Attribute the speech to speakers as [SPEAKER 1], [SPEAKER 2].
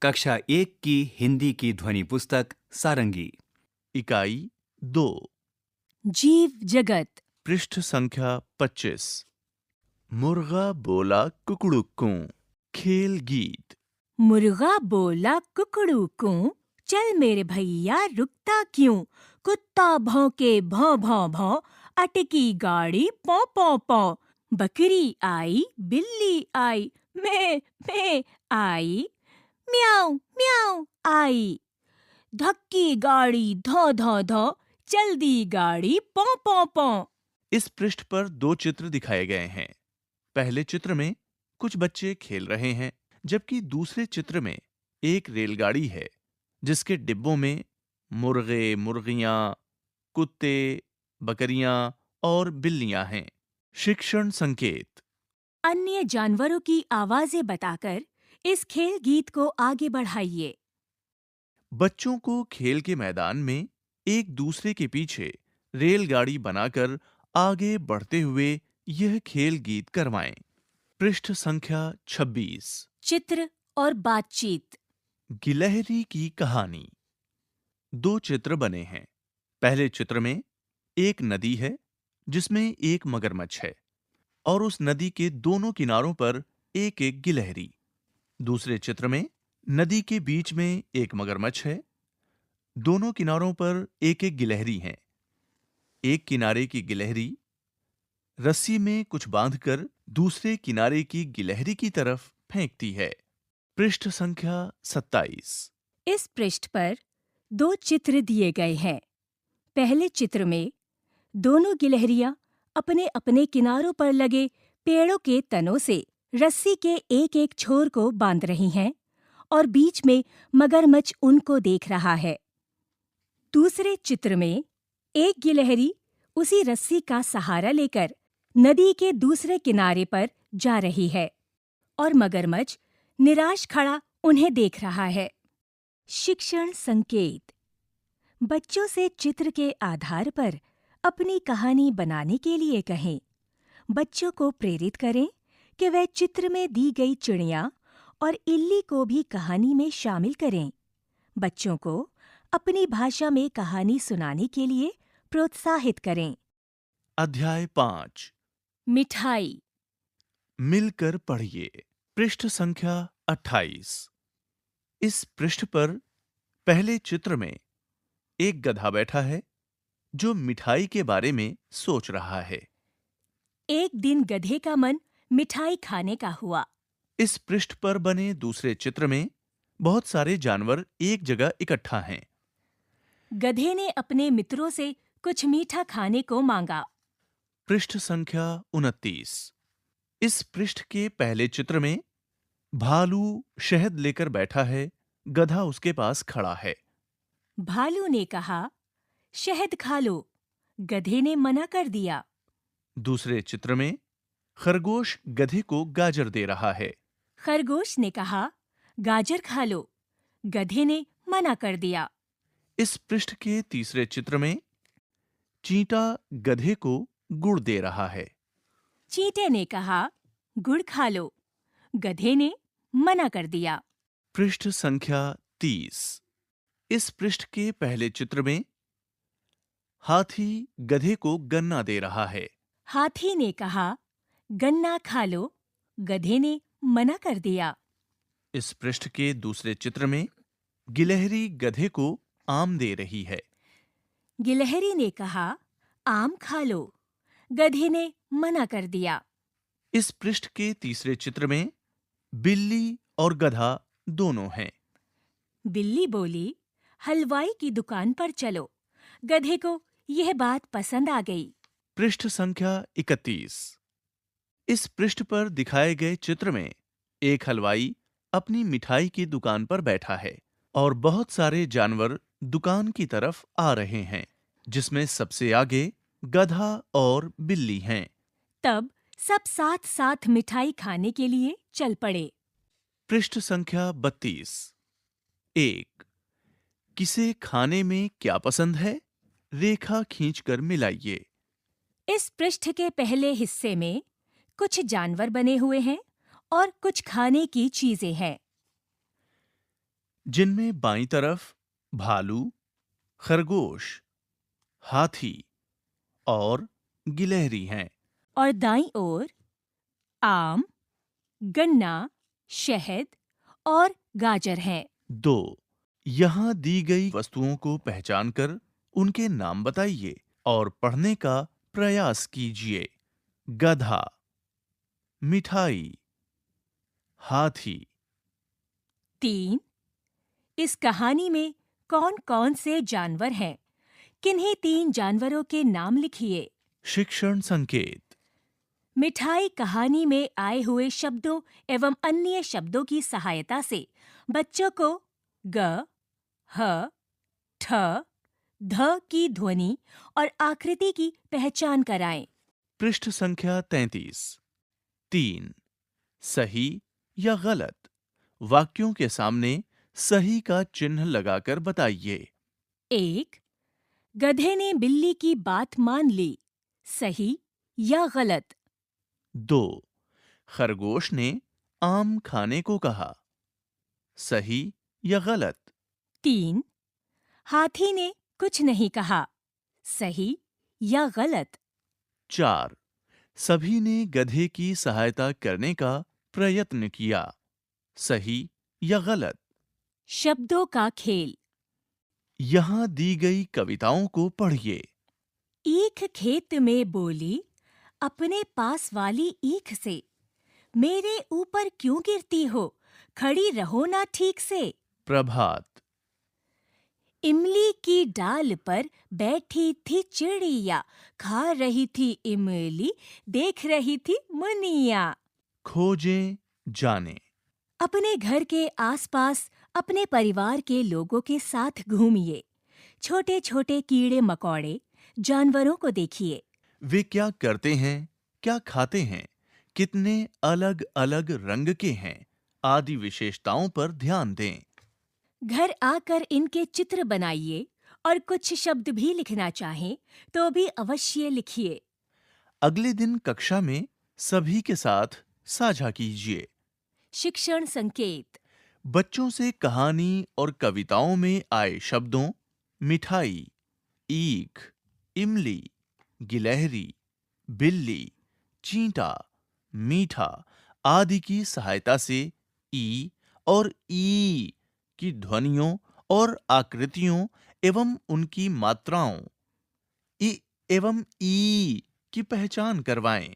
[SPEAKER 1] कक्षा 1 की हिंदी की ध्वनि पुस्तक सारंगी।
[SPEAKER 2] इकाई 2
[SPEAKER 3] जीव जगत।
[SPEAKER 2] पृष्ठ संख्या 25। मुर्गा बोला कुकड़ुक्कू। खेल गीत।
[SPEAKER 3] मुर्गा बोला कुकड़ू कू, चल मेरे भैया रुकता क्यों। कुत्ता भौंके भौं भौं भौं, अटकी गाड़ी पौ पौ पौ। बकरी आई बिल्ली आई, मैं आई, म्याऊं म्याऊं आई। धक्की गाड़ी धौ धौ धौ, चल दी गाड़ी पौ पौ पौ।
[SPEAKER 2] इस पृष्ठ पर 2 चित्र दिखाए गए हैं। पहले चित्र में कुछ बच्चे खेल रहे हैं, जबकि दूसरे चित्र में एक रेलगाड़ी है जिसके डिब्बों में मुर्गे, मुर्गियां, कुत्ते, बकरियां और बिल्लियां हैं। शिक्षण संकेत।
[SPEAKER 3] अन्य जानवरों की आवाजें बताकर इस खेल गीत को आगे बढ़ाइए।
[SPEAKER 2] बच्चों को खेल के मैदान में एक दूसरे के पीछे रेलगाड़ी बनाकर आगे बढ़ते हुए यह खेल गीत करवाएं। पृष्ठ संख्या 26।
[SPEAKER 3] चित्र और बातचीत।
[SPEAKER 2] गिलहरी की कहानी। 2 चित्र बने हैं। पहले चित्र में एक नदी है जिसमें एक मगरमच्छ है और उस नदी के दोनों किनारों पर एक एक गिलहरी। दूसरे चित्र में नदी के बीच में एक मगरमच्छ है, दोनों किनारों पर एक एक गिलहरी हैं। एक किनारे की गिलहरी रस्सी में कुछ बांधकर दूसरे किनारे की गिलहरी की तरफ फेंकती है। पृष्ठ संख्या 27।
[SPEAKER 3] इस पृष्ठ पर 2 चित्र दिए गए हैं। पहले चित्र में दोनों गिलहरियां अपने अपने किनारों पर लगे पेड़ों के तनों से रस्सी के एक एक छोर को बांध रही हैं और बीच में मगरमच्छ उनको देख रहा है। दूसरे चित्र में एक गिलहरी उसी रस्सी का सहारा लेकर नदी के दूसरे किनारे पर जा रही है और मगरमच्छ निराश खड़ा उन्हें देख रहा है। शिक्षण संकेत। बच्चों से चित्र के आधार पर अपनी कहानी बनाने के लिए कहें। बच्चों को प्रेरित करें कि वे चित्र में दी गई चिड़िया और इल्ली को भी कहानी में शामिल करें। बच्चों को अपनी भाषा में कहानी सुनाने के लिए प्रोत्साहित करें।
[SPEAKER 2] अध्याय 5।
[SPEAKER 3] मिठाई।
[SPEAKER 2] मिलकर पढ़िए। पृष्ठ संख्या 28। इस पृष्ठ पर पहले चित्र में एक गधा बैठा है जो मिठाई के बारे में सोच रहा है।
[SPEAKER 3] एक दिन गधे का मन मिठाई खाने का हुआ।
[SPEAKER 2] इस पृष्ठ पर बने दूसरे चित्र में बहुत सारे जानवर एक जगह इकट्ठा हैं।
[SPEAKER 3] गधे ने अपने मित्रों से कुछ मीठा खाने को मांगा।
[SPEAKER 2] पृष्ठ संख्या 29। इस पृष्ठ के पहले चित्र में भालू शहद लेकर बैठा है, गधा उसके पास खड़ा है।
[SPEAKER 3] भालू ने कहा, शहद खा लो। गधे ने मना कर दिया।
[SPEAKER 2] दूसरे चित्र में खरगोश गधे को गाजर दे रहा है।
[SPEAKER 3] खरगोश ने कहा, गाजर खा लो। गधे ने मना कर दिया।
[SPEAKER 2] इस पृष्ठ के तीसरे चित्र में चींटा गधे को गुड़ दे रहा है।
[SPEAKER 3] चींटे ने कहा, गुड़ खा लो। गधे ने मना कर दिया।
[SPEAKER 2] पृष्ठ संख्या 30। इस पृष्ठ के पहले चित्र में हाथी गधे को गन्ना दे रहा है।
[SPEAKER 3] हाथी ने कहा, गन्ना खा लो। गधे ने मना कर दिया।
[SPEAKER 2] इस पृष्ठ के दूसरे चित्र में गिलहरी गधे को आम दे रही है।
[SPEAKER 3] गिलहरी ने कहा, आम खा लो। गधे ने मना कर दिया।
[SPEAKER 2] इस पृष्ठ के तीसरे चित्र में बिल्ली और गधा दोनों हैं।
[SPEAKER 3] बिल्ली बोली, हलवाई की दुकान पर चलो। गधे को यह बात पसंद आ गई।
[SPEAKER 2] पृष्ठ संख्या 31। इस पृष्ठ पर दिखाए गए चित्र में एक हलवाई अपनी मिठाई की दुकान पर बैठा है और बहुत सारे जानवर दुकान की तरफ आ रहे हैं, जिसमें सबसे आगे गधा और बिल्ली हैं।
[SPEAKER 3] तब सब साथ साथ मिठाई खाने के लिए चल पड़े।
[SPEAKER 2] पृष्ठ संख्या 32। 1। किसे खाने में क्या पसंद है? रेखा खींचकर मिलाइए।
[SPEAKER 3] इस पृष्ठ के पहले हिस्से में कुछ जानवर बने हुए हैं और कुछ खाने की चीजें हैं।
[SPEAKER 2] जिनमें बाईं तरफ भालू, खरगोश, हाथी और गिलहरी हैं।
[SPEAKER 3] और दाईं ओर आम, गन्ना, शहद और गाजर हैं।
[SPEAKER 2] 2. यहाँ दी गई वस्तुओं को पहचानकर उनके नाम बताइए और पढ़ने का प्रयास कीजिए। गधा, मिठाई, हाथी।
[SPEAKER 3] 3. इस कहानी में कौन-कौन से जानवर हैं? किन्हीं 3 जानवरों के नाम लिखिए।
[SPEAKER 2] शिक्षण संकेत।
[SPEAKER 3] मिठाई कहानी में आए हुए शब्दों एवं अन्य शब्दों की सहायता से बच्चों को ग, ह, ठ, ध की ध्वनि और आकृति की पहचान कराएं।
[SPEAKER 2] पृष्ठ संख्या 33। 3. सही या गलत? वाक्यों के सामने सही का चिन्ह लगाकर बताइए।
[SPEAKER 3] 1. गधे ने बिल्ली की बात मान ली। सही या गलत?
[SPEAKER 2] 2. खरगोश ने आम खाने को कहा। सही या गलत?
[SPEAKER 3] 3. हाथी ने कुछ नहीं कहा। सही या गलत?
[SPEAKER 2] 4. सभी ने गधे की सहायता करने का प्रयत्न किया। सही या गलत?
[SPEAKER 3] शब्दों का खेल।
[SPEAKER 2] यहाँ दी गई कविताओं को पढ़िए।
[SPEAKER 3] ईख खेत में बोली अपने पास वाली ईख से, मेरे ऊपर क्यों गिरती हो, खड़ी रहो ना ठीक से।
[SPEAKER 2] प्रभात।
[SPEAKER 3] इमली की डाल पर बैठी थी चिड़िया, खा रही थी इमली, देख रही थी मुनिया।
[SPEAKER 2] खोजें जाने।
[SPEAKER 3] अपने घर के आसपास अपने परिवार के लोगों के साथ घूमिए। छोटे छोटे कीड़े मकोड़े जानवरों को देखिए।
[SPEAKER 2] वे क्या करते हैं, क्या खाते हैं, कितने अलग अलग रंग के हैं आदि विशेषताओं पर ध्यान दें।
[SPEAKER 3] घर आकर इनके चित्र बनाइए और कुछ शब्द भी लिखना चाहें तो भी अवश्य लिखिए।
[SPEAKER 2] अगले दिन कक्षा में सभी के साथ साझा कीजिए।
[SPEAKER 3] शिक्षण संकेत।
[SPEAKER 2] बच्चों से कहानी और कविताओं में आए शब्दों मिठाई, ईख, इमली, गिलहरी, बिल्ली, चींटा, मीठा आदि की सहायता से ई और ई की ध्वनियों और आकृतियों एवं उनकी मात्राओं, इ एवं ई की पहचान करवाएं।